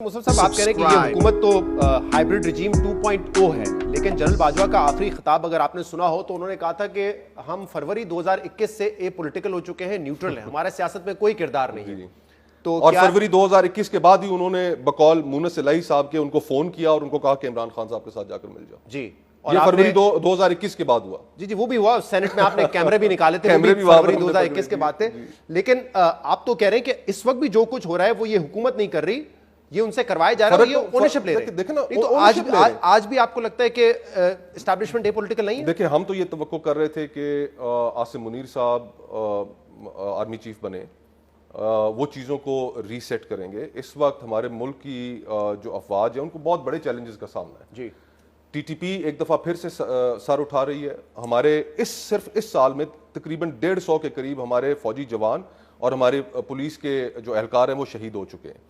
मुसफ़ साहब, आप कह रहे हैं कि ये हुकूमत तो हाइब्रिड रिजीम 2.0 है, लेकिन जनरल बाजवा का आखिरी खिताब अगर आपने सुना हो तो उन्होंने कहा था कि हम फरवरी 2021 से ए पॉलिटिकल हो चुके हैं, न्यूट्रल है, हमारा सियासत में कोई किरदार नहीं है। तो और फरवरी 2021 के बाद ही उन्होंने बकौल मुनस इलाही साहब के उनको फोन किया और उनको कहा कि इमरान खान साहब के साथ जाकर मिल जाओ जी। और ये फरवरी 2021 के बाद हुआ। जी, वो भी हुआ, सेनेट में आपने कैमरे भी निकाले थे, कैमरे भी फरवरी 2021 के बाद थे। लेकिन आप तो कह रहे हैं कि इस वक्त भी जो कुछ हो रहा है वो ये हुकूमत नहीं कर रही, ये उनसे करवाया जा रहा है, ये ओनरशिप ले रहे हैं। देखिए ना, तो आज भी आपको लगता है कि एस्टैब्लिशमेंट एपॉलिटिकल नहीं है? देखिए, हम तो ये तवक्को कर रहे थे कि आसिम मुनीर साहब आर्मी चीफ बने, वो चीज़ों को रीसेट करेंगे। इस वक्त हमारे मुल्क की जो अफवाज है उनको बहुत बड़े चैलेंजेस का सामना है जी। टीटीपी एक दफ़ा फिर से सर उठा रही है। हमारे सिर्फ इस साल में तकरीबन 150 के करीब हमारे फौजी जवान और हमारे पुलिस के जो एहलकार हैं वो शहीद हो चुके हैं।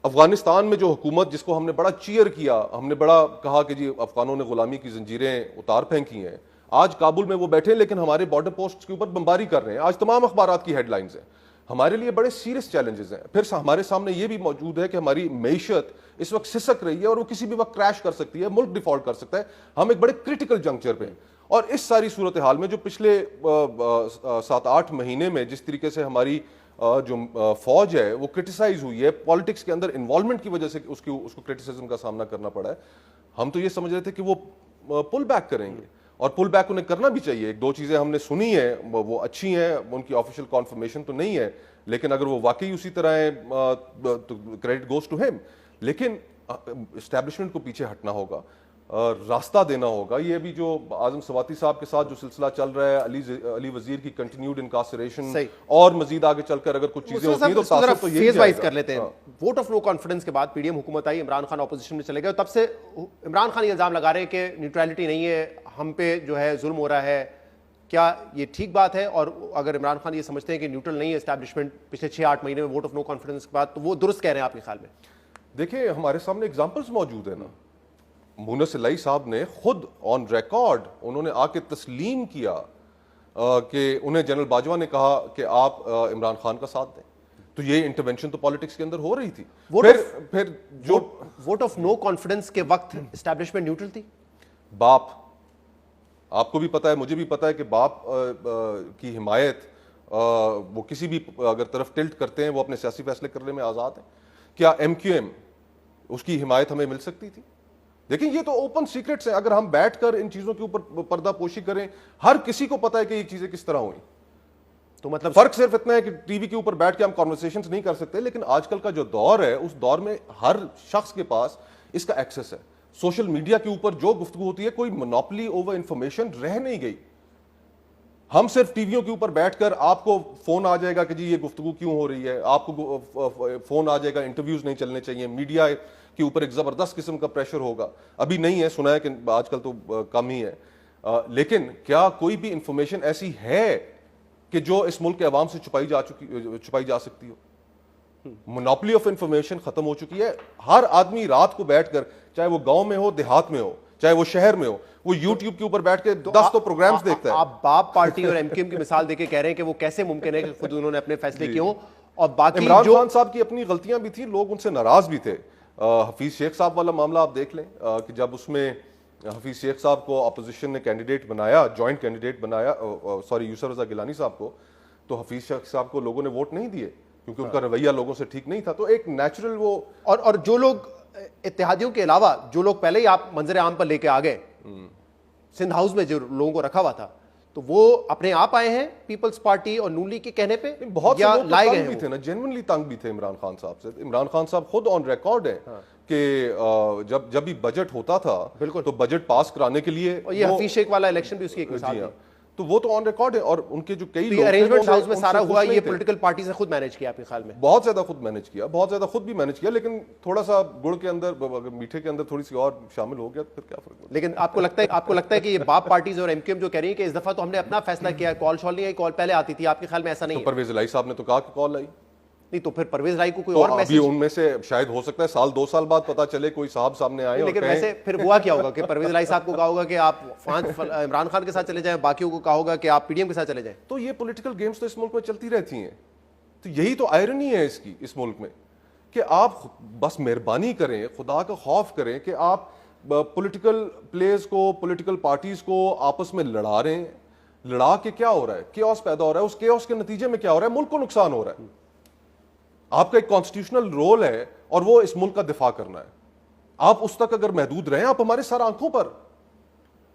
अफगानिस्तान में जो हुकूमत जिसको हमने बड़ा चीयर किया, हमने बड़ा कहा कि जी अफगानों ने गुलामी की जंजीरें उतार फेंकी हैं, आज काबुल में वो बैठे लेकिन हमारे बॉर्डर पोस्ट के ऊपर बमबारी कर रहे हैं। आज तमाम अखबारात की हेडलाइंस हैं। हमारे लिए बड़े सीरियस चैलेंजेस हैं। फिर हमारे सामने ये भी मौजूद है कि हमारी मईशत इस वक्त सिसक रही है और वो किसी भी वक्त क्रैश कर सकती है, मुल्क डिफॉल्ट कर सकता है। हम एक बड़े क्रिटिकल जंक्चर पे हैं और इस सारी सूरत हाल में जो पिछले 7-8 महीने में जिस तरीके से हमारी जो फौज है वो क्रिटिसाइज हुई है, पॉलिटिक्स के अंदर इन्वॉल्वमेंट की वजह से उसको क्रिटिसिज्म का सामना करना पड़ा है। हम तो ये समझ रहे थे कि वो पुल बैक करेंगे और पुल बैक उन्हें करना भी चाहिए। एक दो चीजें हमने सुनी है, वो अच्छी हैं, उनकी ऑफिशियल कॉन्फर्मेशन तो नहीं है, लेकिन अगर वो वाकई उसी तरह है तो क्रेडिट गोज टू हिम। लेकिन एस्टैब्लिशमेंट को पीछे हटना होगा, रास्ता देना होगा। ये भी जो आजम सवाती साहब के साथ जो सिलसिला चल रहा है, अली वजीर की कंटिन्यूड इनकार्सरेशन, और मजीद आगे चलकर अगर कुछ चीजें होती हैं तो तासुर तो यही वाइज कर लेते हैं। वोट ऑफ नो कॉन्फिडेंस के बाद पीडीएम हुकूमत आई, इमरान खान ऑपोजिशन में चले गए, तब से इमरान खान ये इल्जाम लगा रहे हैं कि न्यूट्रलिटी नहीं है, हम पे जो है जुल्म हो रहा है। क्या ये ठीक बात है? और अगर इमरान खान ये समझते हैं कि न्यूट्रल नहीं है एस्टैब्लिशमेंट पिछले 6-8 महीने में वोट ऑफ नो कॉन्फिडेंस के बाद, तो वो दुरुस्त कह रहे हैं आपके ख्याल में? देखिए, हमारे सामने एग्जाम्पल्स मौजूद है ना। मुनस इलाही साहब ने खुद ऑन रिकॉर्ड उन्होंने आके तस्लीम किया कि उन्हें जनरल बाजवा ने कहा कि आप इमरान खान का साथ दें। तो ये इंटरवेंशन तो पॉलिटिक्स के अंदर हो रही थी। फिर जो वोट ऑफ नो कॉन्फिडेंस के वक्त एस्टैब्लिशमेंट न्यूट्रल थी। बाप, आपको भी पता है, मुझे भी पता है कि बाप की हिमायत वो किसी भी अगर तरफ टिल्ट करते हैं वो अपने सियासी फैसले करने में आजाद है। क्या MQM उसकी हिमायत हमें मिल सकती थी? देखिए, ये तो ओपन सीक्रेट्स है। अगर हम बैठकर इन चीजों के ऊपर पर्दापोशी करें, हर किसी को पता है कि ये चीजें किस तरह हुई। तो मतलब फर्क सिर्फ इतना है कि टीवी के ऊपर बैठ के हम कॉन्वर्सेशंस नहीं कर सकते, लेकिन आजकल का जो दौर है उस दौर में हर शख्स के पास इसका एक्सेस है। सोशल मीडिया के ऊपर जो गुफ्तगू होती है, कोई मोनोपोली ओवर इंफॉर्मेशन रह नहीं गई। हम सिर्फ टीवियों के ऊपर बैठकर आपको फोन आ जाएगा कि जी ये गुफ्तगू क्यों हो रही है, आपको फोन आ जाएगा, इंटरव्यूज नहीं चलने चाहिए, मीडिया के ऊपर एक जबरदस्त किस्म का प्रेशर होगा। अभी नहीं है, सुना है कि आजकल तो कम ही है, लेकिन क्या कोई भी इंफॉर्मेशन ऐसी है कि जो इस मुल्क के अवाम से छुपाई जा सकती हो? मोनोपोली ऑफ इंफॉर्मेशन खत्म हो चुकी है। हर आदमी रात को बैठकर, चाहे वो गांव में हो, देहात में हो, चाहे वो शहर में हो, वो यूट्यूब के ऊपर बैठ के 10 तो प्रोग्राम्स देखता है। आप बाप पार्टी और MQM की मिसाल देके कह रहे हैं कि वो कैसे मुमकिन है कि खुद उन्होंने अपने फैसले किए हों। और बाकी इमरान खान साहब की अपनी गलतियां भी थी, लोग उनसे नाराज भी थे। हफीज शेख साहब वाला मामला आप देख लें कि जब उसमें हफीज शेख साहब को अपोजिशन ने कैंडिडेट बनाया, जॉइंट कैंडिडेट बनाया, सॉरी यूसुफ रजा गिलानी साहब को, तो हफीज शेख साहब को लोगों ने वोट नहीं दिए क्योंकि उनका रवैया लोगों से ठीक नहीं था। तो एक नेचुरल वो और जो लोग इत्तेहादियों के अलावा जो लोग पहले ही आप मंजर आम पर लेके आ गए, सिंध हाउस में जो लोगों को रखा हुआ था, तो वो अपने आप आए हैं पीपल्स पार्टी और नून लीग के कहने पे? बहुत से लोग लाए गए भी थे ना, जेन्युइनली तंग भी थे इमरान खान साहब से। इमरान खान साहब खुद ऑन रिकॉर्ड है कि जब भी बजट होता था तो बजट पास कराने के लिए, और ये हफीज शेख वाला इलेक्शन भी उसकी एक मिसाल है, तो वो तो ऑन रिकॉर्ड है। और उनके जो कई लोग अरेंजमेंट हाउस में सारा हुआ, ये पॉलिटिकल पार्टी से खुद मैनेज किया आपके ख्याल में? बहुत ज्यादा खुद मैनेज किया, बहुत ज्यादा खुद भी मैनेज किया, लेकिन थोड़ा सा गुड़ के अंदर, मीठे के अंदर थोड़ी सी और शामिल हो गया तो फिर क्या फर्क पड़ता। लेकिन आपको लगता है कि ये बाप पार्टीज और MQM जो कह रही है कि इस दफा तो हमने अपना फैसला किया, कॉल शॉल नहीं आई, कॉल पहले आती थी, आपके ख्याल में ऐसा नहीं? तो परवेज इलाही साहब ने तो कहा कि कॉल आई नहीं, तो फिर परवेज इलाही को कोई तो और मैसेज, उनमें से शायद हो सकता है 1-2 साल बाद पता चले कोई साहब सामने आए। लेकिन वैसे फिर हुआ क्या होगा कि परवेज इलाही साहब को कहा होगा कि आप इमरान खान के साथ चले जाएं, बाकियों को कहा होगा कि आप PDM के साथ चले जाएं? तो ये पॉलिटिकल गेम्स तो इस मुल्क में चलती रहती हैं। तो यही तो आयरनी है इसकी, इस मुल्क में कि आप बस मेहरबानी करें, खुदा का खौफ करें कि आप पॉलिटिकल प्लेयर्स को, पॉलिटिकल पार्टीज को आपस में लड़ा रहे हैं। लड़ा के क्या हो रहा है? केओस पैदा हो रहा है। उस केओस के नतीजे में क्या हो रहा है? मुल्क को नुकसान हो रहा है। आपका एक कॉन्स्टिट्यूशनल रोल है और वो इस मुल्क का दिफा करना है। आप उस तक अगर महदूद रहें, आप हमारे सर आंखों पर,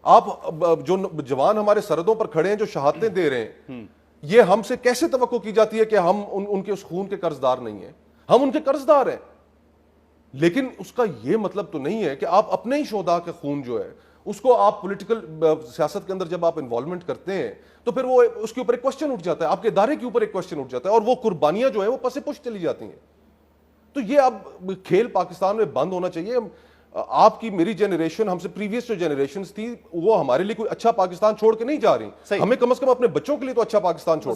आप जो जवान हमारे सरहदों पर खड़े हैं, जो शहादतें दे रहे हैं, ये हमसे कैसे तवक्को की जाती है कि हम उनके उस खून के कर्जदार नहीं हैं? हम उनके कर्जदार हैं, लेकिन उसका यह मतलब तो नहीं है कि आप अपने ही शोधा का खून जो है उसको आप पॉलिटिकल सियासत के अंदर जब आप इन्वॉल्वमेंट करते हैं तो फिर वो उसके ऊपर एक क्वेश्चन उठ जाता है, आपके इदारे के ऊपर एक क्वेश्चन उठ जाता है, और वो कुर्बानियां जो है वो पसे पुश चली जाती हैं। तो ये अब खेल पाकिस्तान में बंद होना चाहिए। आपकी मेरी जनरेशन, हमसे प्रीवियस जो जनरेशन थी, वो हमारे लिए कोई अच्छा पाकिस्तान छोड़ के नहीं जा रही। हमें कम से कम अपने बच्चों के लिए तो अच्छा पाकिस्तान छोड़